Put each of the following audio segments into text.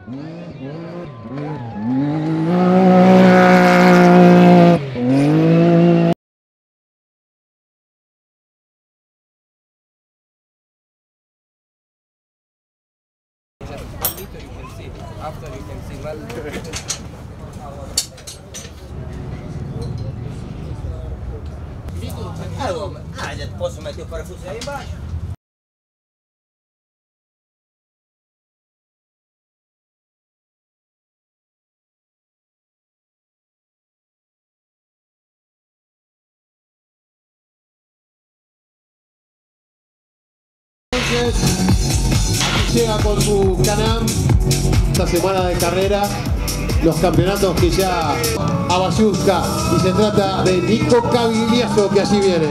After you can see well. Posso meter o parafuso aí embaixo? Aquí llega con su Can-Am esta semana de carrera los campeonatos que ya Abayuska, y se trata de Nico Cavigliaso, que allí viene.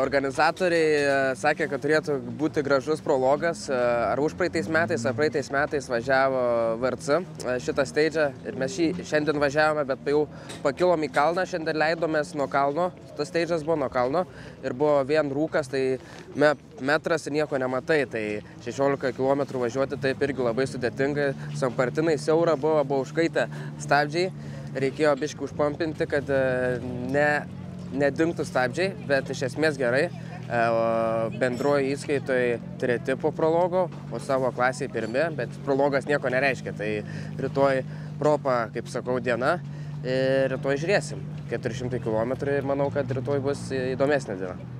Organizatoriai sakė, kad turėtų būti gražus prologas. Ar užpraeitais metais, ar praeitais metais važiavo VRC šitą steidžą ir mes šiandien važiavome, bet jau pakilom į kalną, šiandien leidomės nuo kalno, tas steidžas buvo nuo kalno ir buvo vien rūkas, tai metras ir nieko nematai, tai 16 km važiuoti taip irgi labai sudėtingai, sampartinai siaura buvo užkaitę stabdžiai, reikėjo biškį užpampinti, kad nedingtų stabdžiai, bet iš esmės gerai. Bendroji įskaitoje treti po prologo, o savo klasėje pirmi, bet prologas nieko nereiškia. Tai rytoj propa, kaip sakau, diena ir rytoj žiūrėsim. 400 km ir manau, kad rytoj bus įdomesnė diena.